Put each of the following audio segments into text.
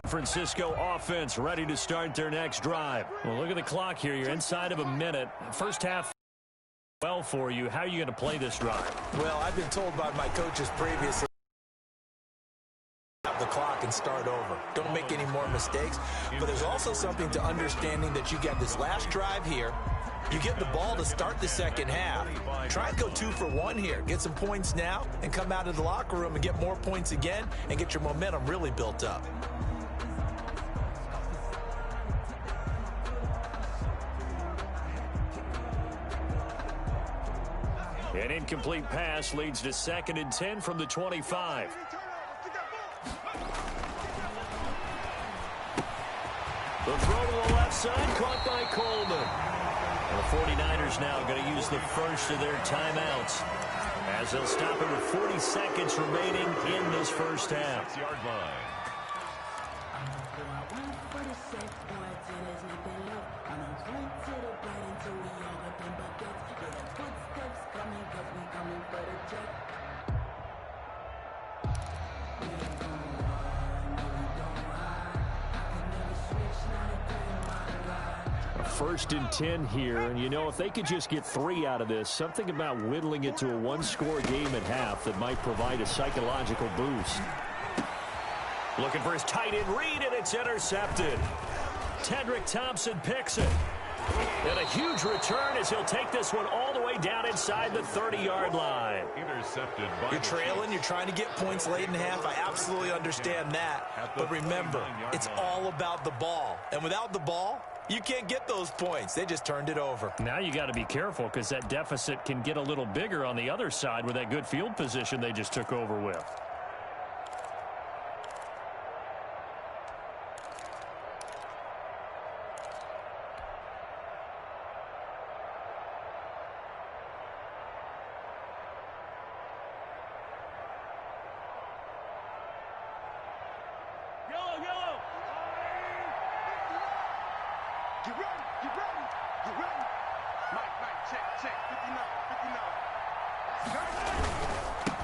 Francisco offense ready to start their next drive. Well, look at the clock here. You're inside of a minute. First half well for you. How are you going to play this drive? Well, I've been told by my coaches previously the clock and start over. Don't make any more mistakes. But there's also something to understanding that you get this last drive here. You get the ball to start the second half. Try and go 2 for 1 here. Get some points now and come out of the locker room and get more points again and get your momentum really built up. An incomplete pass leads to 2nd and 10 from the 25. The throw to the left side, caught by Coleman. And the 49ers now going to use the first of their timeouts as they'll stop it with 40 seconds remaining in this first half. Yard line. First and 10 here, and you know, if they could just get 3 out of this, something about whittling it to a one-score game at half that might provide a psychological boost. Looking for his tight end read, and it's intercepted. Tedrick Thompson picks it. And a huge return as he'll take this one all the way down inside the 30-yard line. Intercepted by you're trailing, you're trying to get points late in the half. I absolutely understand that. But remember, it's all about the ball. And without the ball, you can't get those points. They just turned it over. Now you got to be careful because that deficit can get a little bigger on the other side with that good field position they just took over with.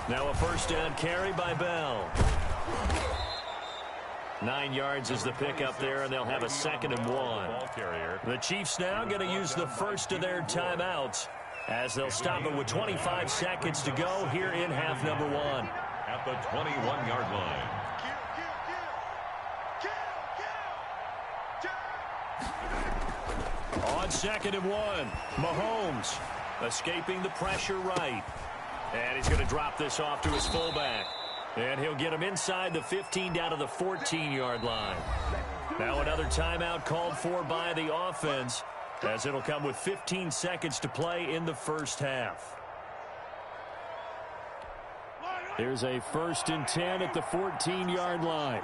Now a first down carry by Bell. 9 yards is the pickup there, and they'll have a 2nd and 1. The Chiefs now going to use the first of their timeouts as they'll stop it with 25 seconds to go here in half number 1. At the 21-yard line. On 2nd and 1, Mahomes escaping the pressure right. And he's going to drop this off to his fullback. And he'll get him inside the 15 down to the 14-yard line. Now another timeout called for by the offense as it'll come with 15 seconds to play in the first half. There's a 1st and 10 at the 14-yard line.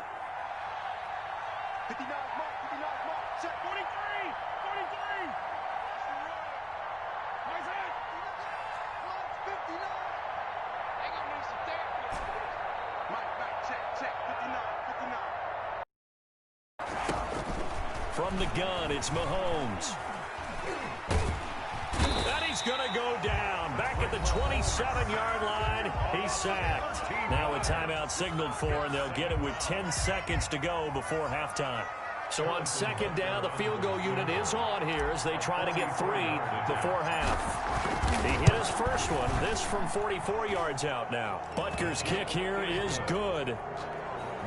From the gun, it's Mahomes. And he's going to go down. Back at the 27-yard line, he's sacked. Now a timeout signaled for, and they'll get it with 10 seconds to go before halftime. So on 2nd down, the field goal unit is on here as they try to get 3 before half. He hit his first one. This from 44 yards out now. Butker's kick here is good.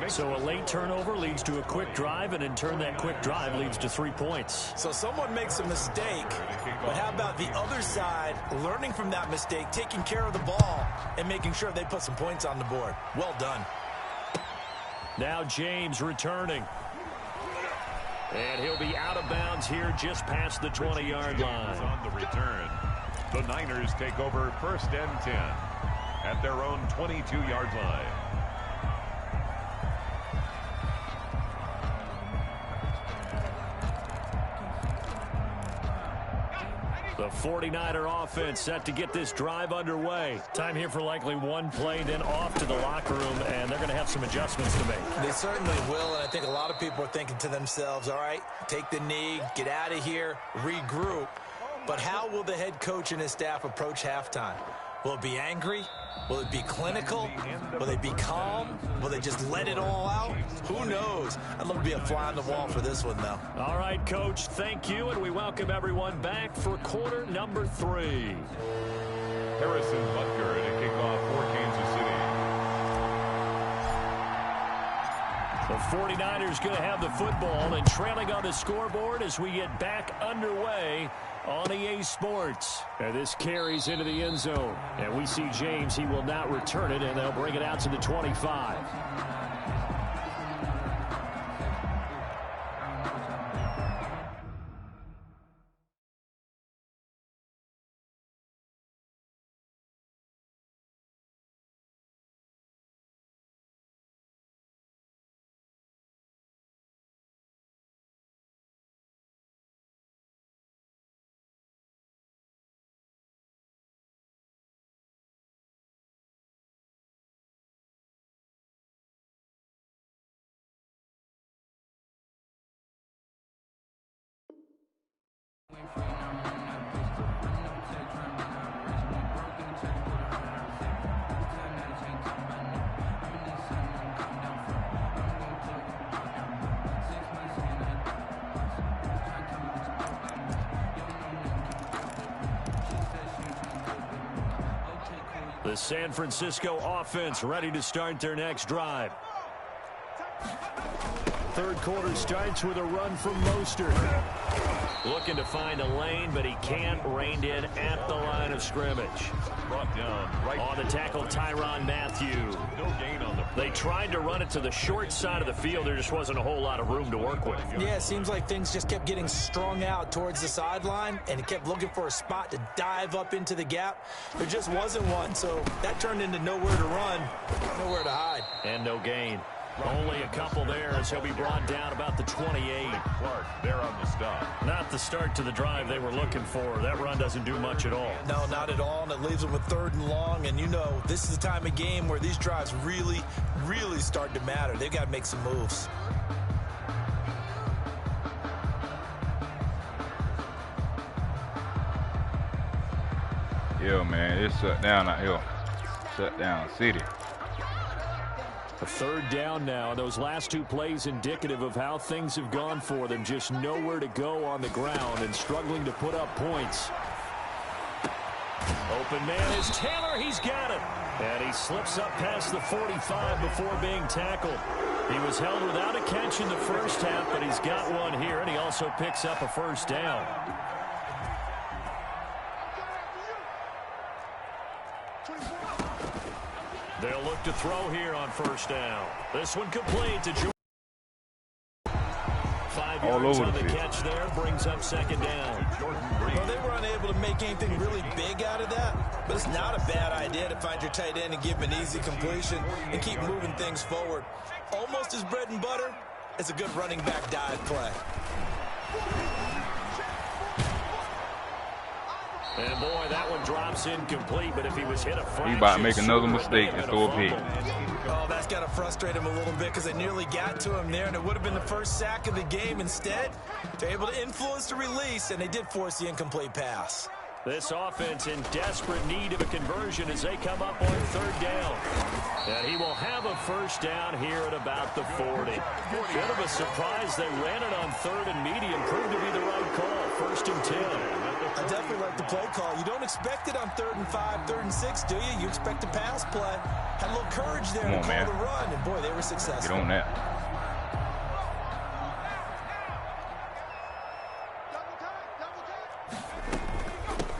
So a late turnover leads to a quick drive, and in turn that quick drive leads to 3 points. So someone makes a mistake, but how about the other side learning from that mistake, taking care of the ball, and making sure they put some points on the board? Well done. Now James returning. And he'll be out of bounds here just past the 20-yard line. On the return, the Niners take over 1st and 10 at their own 22-yard line. The 49er offense set to get this drive underway. Time here for likely one play, then off to the locker room, and they're going to have some adjustments to make. They certainly will, and I think a lot of people are thinking to themselves, all right, take the knee, get out of here, regroup. But how will the head coach and his staff approach halftime? Will it be angry? Will it be clinical? Will they be calm? Will they just let it all out? Who knows? I'd love to be a fly on the wall for this one, though. All right, Coach, thank you, and we welcome everyone back for quarter number 3. Harrison Butker to kick off for Kansas City. The 49ers going to have the football and trailing on the scoreboard as we get back underway on EA Sports. And this carries into the end zone. And we see James, he will not return it, and they'll bring it out to the 25. The San Francisco offense ready to start their next drive. Third quarter starts with a run from Mostert. Looking to find a lane, but he can't. Reined in at the line of scrimmage. Brought down right on the tackle, Tyrann Mathieu. No gain on the play. They tried to run it to the short side of the field. There just wasn't a whole lot of room to work with. Yeah, it seems like things just kept getting strung out towards the sideline, and it kept looking for a spot to dive up into the gap. There just wasn't one, so that turned into nowhere to run, nowhere to hide. And no gain. Only a couple there as he'll be brought down about the 28. Clark there on the stop. Not the start to the drive they were looking for. That run doesn't do much at all. No, not at all, and it leaves them with 3rd and long. And you know, this is the time of game where these drives really, really start to matter. They've got to make some moves. Yeah, man, it's shut down out here. Shut down city. A 3rd down now. Those last 2 plays indicative of how things have gone for them. Just nowhere to go on the ground and struggling to put up points. Open man is Taylor. He's got it. And he slips up past the 45 before being tackled. He was held without a catch in the first half, but he's got one here, and he also picks up a 1st down. They'll look to throw here on 1st down. This one complete to Jordan. 5 yards on the catch there, brings up 2nd down. Well, they were unable to make anything really big out of that, but it's not a bad idea to find your tight end and give him an easy completion and keep moving things forward. Almost as bread and butter as a good running back dive play. And boy, that one drops incomplete, but if he was hit a fraction, he about to make another mistake and throw a pick. Oh, that's got to frustrate him a little bit because they nearly got to him there, and it would have been the first sack of the game. Instead, they're able to influence the release, and they did force the incomplete pass. This offense in desperate need of a conversion as they come up on 3rd down. And he will have a 1st down here at about the 40. Bit of a surprise they ran it on 3rd and medium. Proved to be the right call. 1st and 10. I definitely like the play call. You don't expect it on 3rd and 5, 3rd and 6, do you? You expect a pass play. Had a little courage there to call the run, and boy, they were successful. Get on that.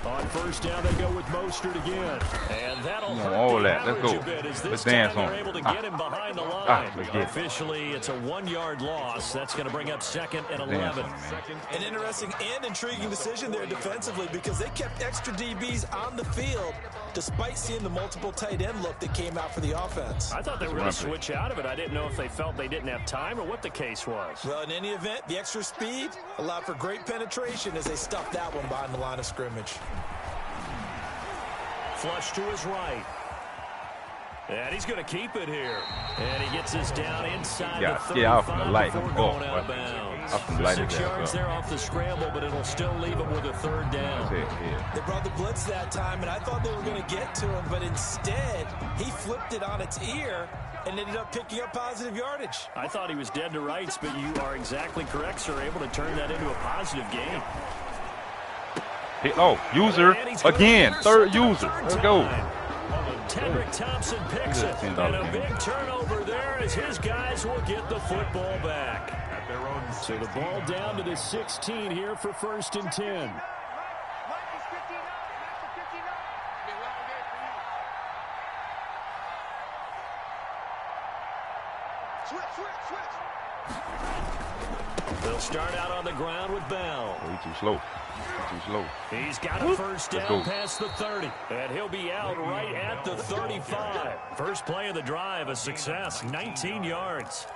On 1st down, they go with Mostert again. And that'll hurt all that. the Let's go. a bit as this Let's time dance they're on it. able to get him behind the line. Officially, it's a 1-yard loss. That's going to bring up 2nd and 11. An interesting and intriguing decision there defensively because they kept extra DBs on the field despite seeing the multiple tight end look that came out for the offense. I thought they were going to switch out of it. I didn't know if they felt they didn't have time or what the case was. Well, in any event, the extra speed allowed for great penetration as they stuffed that one behind the line of scrimmage. Flush to his right. And he's going to keep it here. And he gets this down inside the 35 get off the light. before going out of bounds. 6 yards there off the scramble, but it'll still leave him with a third down. They brought the blitz that time, and I thought they were going to get to him, but instead, he flipped it on its ear and ended up picking up positive yardage. I thought he was dead to rights, but you are exactly correct, sir. Able to turn that into a positive gain. User again. Third user. Let's go. Tedrick Thompson picks it. And a big turnover there as his guys will get the football back. So the ball down to the 16 here for 1st and 10. They'll start out on the ground with Bell. He's too slow. He's got a first down past the 30. And he'll be out right at the 35. First play of the drive, a success, 19 yards.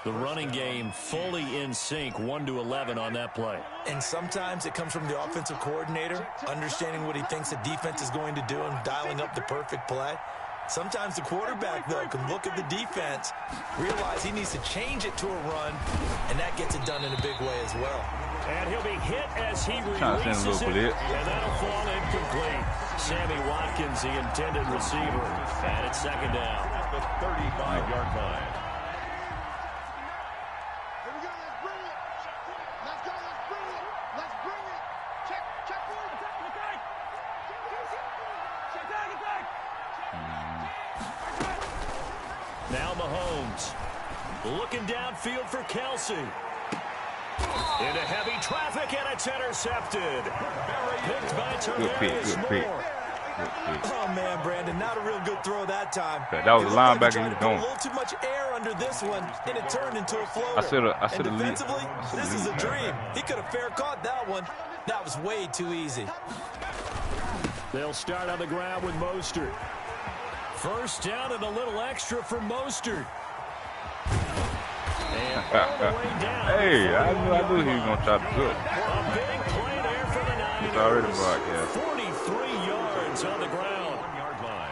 The running game fully in sync, 1-11 on that play. And sometimes it comes from the offensive coordinator, understanding what he thinks the defense is going to do and dialing up the perfect play. Sometimes the quarterback, though, can look at the defense, realize he needs to change it to a run, and that gets it done in a big way as well. And he'll be hit as he releases it, and that'll fall incomplete. Sammy Watkins, the intended receiver, and it's second down. At the 35-yard line. Now Mahomes looking downfield for Kelsey. Into heavy traffic, and it's intercepted. Picked by Tarvarius Moore. Oh, man, Brandon, not a real good throw that time. That was the linebacker. He was going. A little too much air under this one, and it turned into a floater. I said defensively, this is a dream. He could have fair caught that one. That was way too easy. They'll start on the ground with Mostert. First down and a little extra for Mostert. And all the way down. Hey, I knew he was going to try to do it. A big play there for the Niners. It's already broadcast. 43 yards on the ground.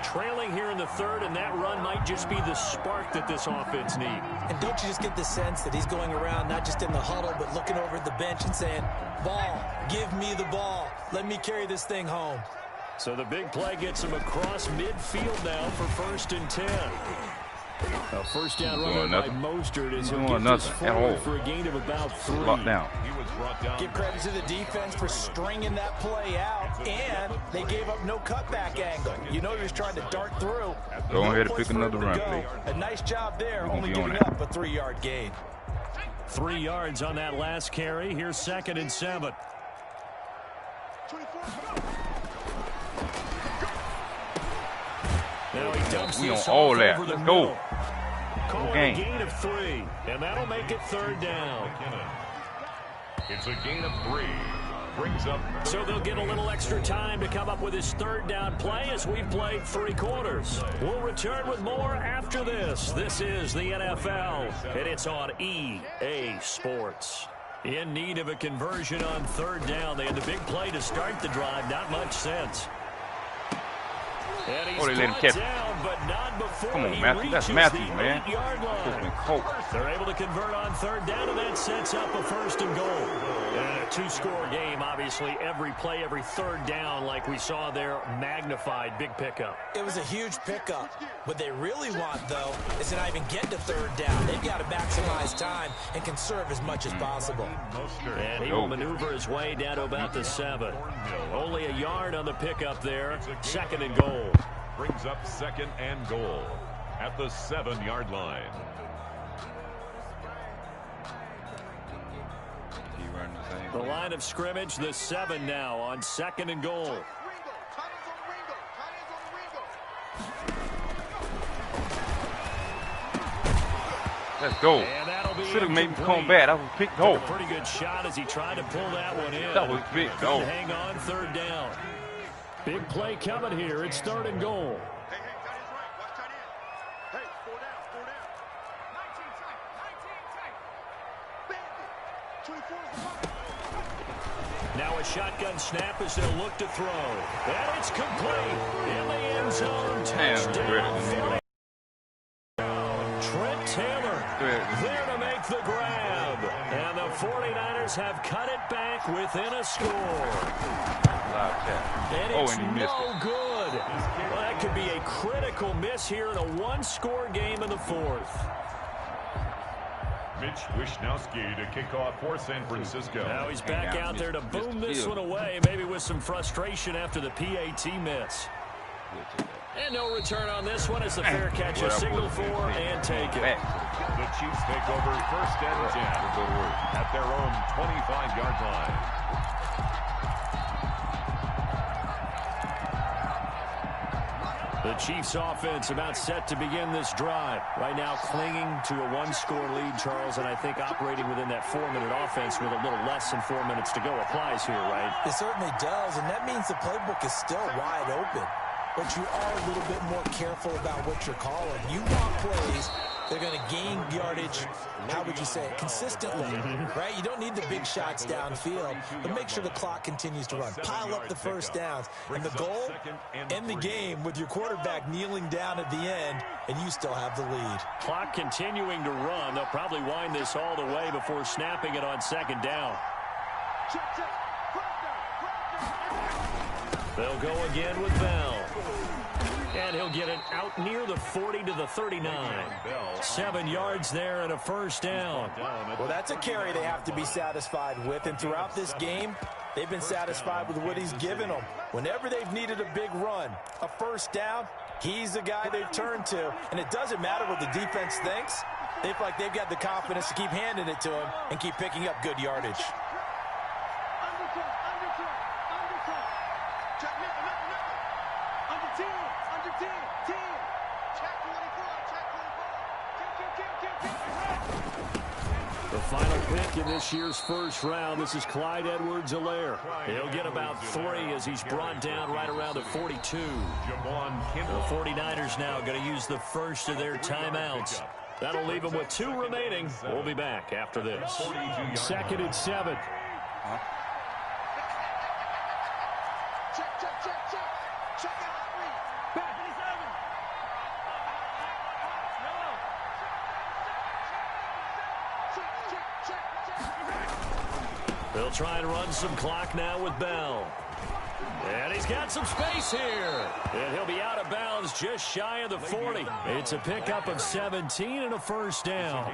Trailing here in the third, and that run might just be the spark that this offense needs. And don't you just get the sense that he's going around not just in the huddle, but looking over at the bench and saying, ball, give me the ball. Let me carry this thing home. So the big play gets him across midfield now for 1st and 10. A first down run by Mostert as he'll get this forward for a gain of about 3. Locked down. Give credit to the defense for stringing that play out, and they gave up no cutback angle. You know he was trying to dart through. Go ahead and pick another run, please. A nice job there, only giving up a 3-yard gain. 3 yards on that last carry. Here's 2nd and 7. Now he dumps this all that. over the Let's go. Call it a gain of 3, and that'll make it 3rd down. It's a gain of 3. Brings up. So they'll get a little extra time to come up with his 3rd down play as we've played 3 quarters. We'll return with more after this. This is the NFL, and it's on EA Sports. In need of a conversion on 3rd down. They had the big play to start the drive. Not much sense. And he's they let him catch it. down, but not before Come on, he Matthew. That's reaches Matthew, the man. 8-yard line. They're able to convert on 3rd down, and that sets up a 1st and goal. And a 2-score game, obviously, every play, every 3rd down, like we saw there, magnified, big pickup. It was a huge pickup. What they really want, though, is to not even get to 3rd down. They've got to maximize time and conserve as much as possible. And he will maneuver his way down to about the 7. Only a yard on the pickup there. 2nd and goal. Brings up 2nd and goal at the 7-yard line. The line of scrimmage, the 7 now on 2nd and goal. Let's go. Should have made him come back. That was a big goal. A pretty good shot as he tried to pull that one in. That was big goal. Hang on, 3rd down. Big play coming here. It's 3rd and goal. Now a shotgun snap as they'll look to throw. And it's complete. In the end zone. Touchdown. Trent Taylor. There to make the grab. And the 49ers have cut it back within a score. And it's no good. Well, that could be a critical miss here in a one-score game in the fourth. Mitch Wishnowsky to kick off for San Francisco. Now he's back out there to boom this one away, maybe with some frustration after the PAT miss. And no return on this one as the fair catch is signaled for and taken. The Chiefs take over first and 10 at their own 25-yard line. The Chiefs offense about set to begin this drive. Right now clinging to a one-score lead, Charles, and I think operating within that 4-minute offense with a little less than 4 minutes to go applies here, right? It certainly does, and that means the playbook is still wide open. But you are a little bit more careful about what you're calling. You want plays they're going to gain yardage, how would you say it, consistently, right? You don't need the big shots downfield, but make sure the clock continues to run. Pile up the first downs. And the goal, end the game with your quarterback kneeling down at the end, and you still have the lead. Clock continuing to run. They'll probably wind this all the way before snapping it on second down. They'll go again with Bell. And he'll get it out near the 40 to the 39. 7 yards there and a first down. Well, that's a carry they have to be satisfied with. And throughout this game, they've been satisfied with what he's given them. Whenever they've needed a big run, a first down, he's the guy they've turned to. And it doesn't matter what the defense thinks. They feel like they've got the confidence to keep handing it to him and keep picking up good yardage. The final pick in this year's first round, this is Clyde Edwards-Helaire. He'll get about 3 as he's brought down right around the 42. The 49ers now going to use the first of their timeouts. That'll leave them with 2 remaining. We'll be back after this. 2nd and 7. They'll try and run some clock now with Bell. And he's got some space here. And he'll be out of bounds just shy of the 40. It's a pickup of 17 and a first down.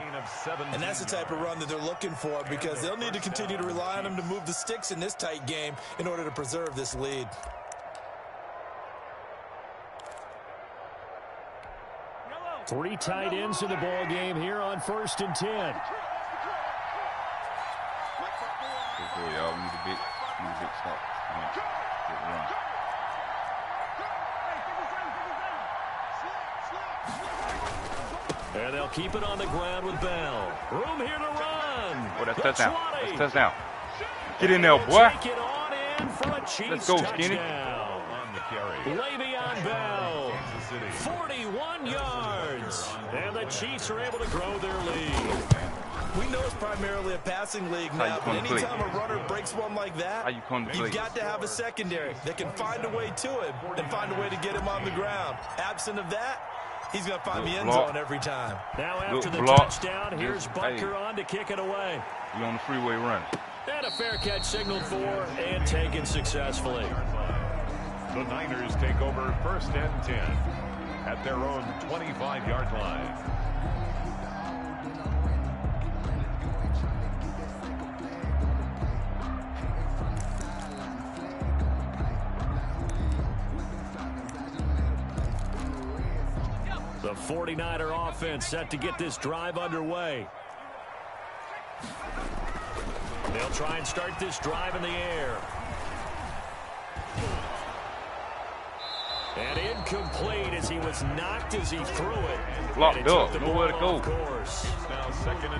And that's the type of run that they're looking for, because they'll need to continue to rely on him to move the sticks in this tight game in order to preserve this lead. Three tight ends in the ball game here on 1st and 10. Y'all need a big stop. And they'll keep it on the ground with Bell. Room here to run. Oh, that's touchdown. That's touchdown. Get in there, boy. Take it on in for a Chiefs Let's go, touchdown. Skinny. Le'Veon Bell, 41 yards. And the Chiefs are able to grow their lead. We know it's primarily a passing league now, but anytime a runner breaks one like that, you've got to have a secondary that can find a way to him and find a way to get him on the ground. Absent of that, he's going to find the end zone every time. Now after the touchdown, here's Butker on to kick it away. You on the freeway run. And a fair catch signaled for and taken successfully. The Niners take over 1st and 10 at their own 25-yard line. The 49er offense set to get this drive underway. They'll try and start this drive in the air. And incomplete as he was knocked as he threw it. Locked up, nowhere to go.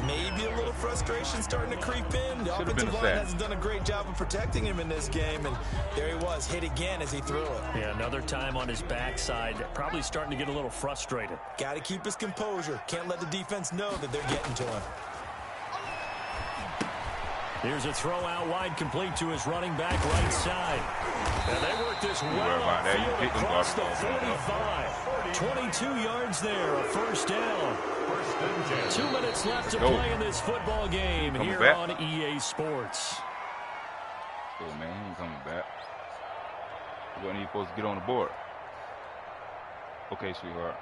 Maybe a little frustration starting to creep in. The offensive line hasn't done a great job of protecting him in this game, and there he was, hit again as he threw it. Yeah, another time on his backside, probably starting to get a little frustrated. Got to keep his composure. Can't let the defense know that they're getting to him. Here's a throw out wide, complete to his running back right side. And they work this well upfield across the 45. 22 yards there, a first down. 2 minutes left to play in this football game here on EA Sports. Oh, man, he ain't coming back. When are you supposed to get on the board? Okay, sweetheart.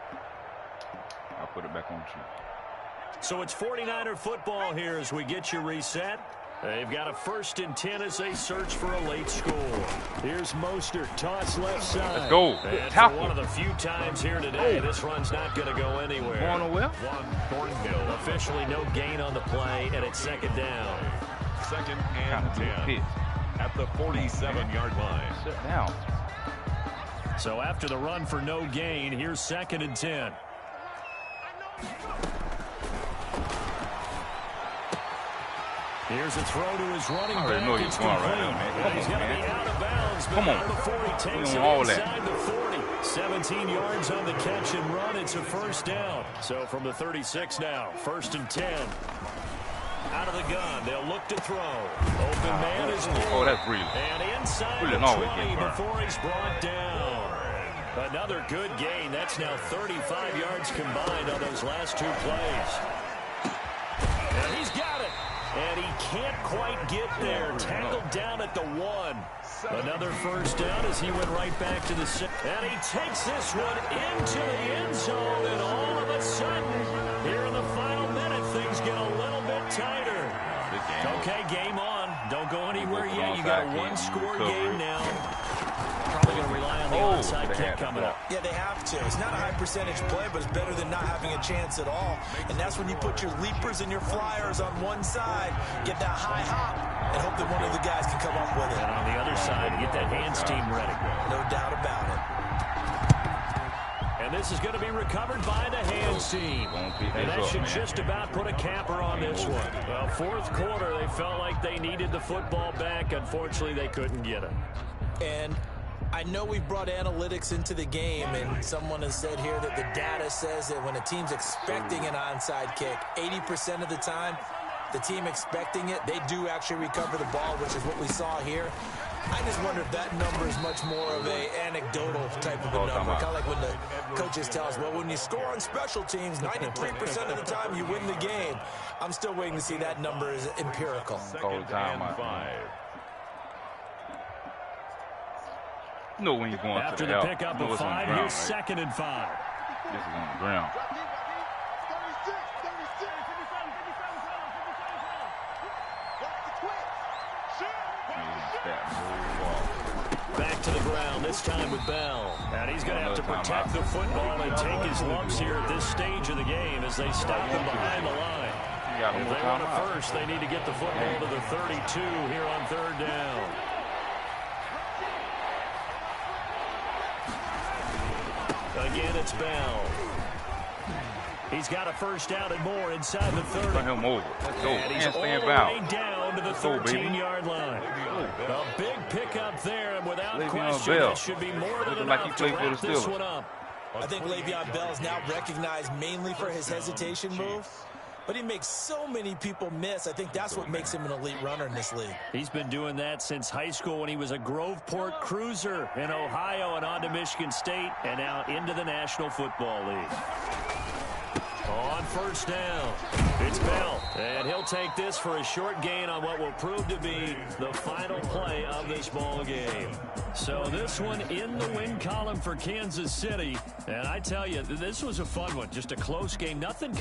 I'll put it back on the tree. So it's 49er football here as we get you reset. They've got a 1st and 10 as they search for a late score. Here's Mostert, toss left side. Let's go. And for one of the few times here today, this run's not going to go anywhere. Going nowhere? Thornhill, officially no gain on the play, and it's 2nd down. 2nd and 10 at the 47-yard line. Sit down. So after the run for no gain, here's 2nd and 10. Here's a throw to his running back. I already know he's going right now, man. Come He's on, going to man. be out of bounds. Come on. The 40 takes it all inside that. the 40. 17 yards on the catch and run. It's a 1st down. So from the 36 now, 1st and 10. Out of the gun. They'll look to throw. Open man is Breland. Oh, that's Breland. And inside Breland the always 20 get burned. before he's brought down. Another good gain. That's now 35 yards combined on those last 2 plays. And he's got it. And he can't quite get there. Tackled down at the 1. Another 1st down as he went right back to the 6. And he takes this one into the end zone. And all of a sudden, here in the final minute, things get a little bit tighter. Okay, game on. Don't go anywhere yet. You got a 1-score game now. Probably going to rely on the onside kick coming up. Yeah, they have to. It's not a high percentage play, but it's better than not having a chance at all. And that's when you put your leapers and your flyers on one side, get that high hop, and hope that one of the guys can come up with it. And on the other side, get that hands team ready. No doubt about it. And this is going to be recovered by the hands team. And that should just about put a capper on this one. Well, 4th quarter, they felt like they needed the football back. Unfortunately, they couldn't get it. And I know we've brought analytics into the game, and someone has said here that the data says that when a team's expecting an onside kick, 80% of the time, the team expecting it, they do actually recover the ball, which is what we saw here. I just wonder if that number is much more of a anecdotal type of a number. Kind of like when the coaches tell us, well, when you score on special teams, 93% of the time you win the game. I'm still waiting to see that number is empirical. 2nd and 5. You know when you're going after to the pickup of 5, here's 2nd and 5. This is on the ground. Back to the ground, this time with Bell. And he's going to have to protect the football and take his lumps here at this stage of the game as they stop him behind the line. If they want a 1st, they need to get the football to the 32 here on 3rd down. Again, it's Bell. He's got a 1st down and more inside the 30. Run him over. Let's go. And he's all the way down to the 13-yard line. A big pickup there, and without question, it should be more than enough to wrap this one up. I think Le'Veon Bell is now recognized mainly for his hesitation move, but he makes so many people miss. I think that's what makes him an elite runner in this league. He's been doing that since high school when he was a Groveport Cruiser in Ohio and on to Michigan State and now into the National Football League. On 1st down, it's Bell, and he'll take this for a short gain on what will prove to be the final play of this ball game. So this one in the win column for Kansas City, and I tell you, this was a fun one, just a close game. Nothing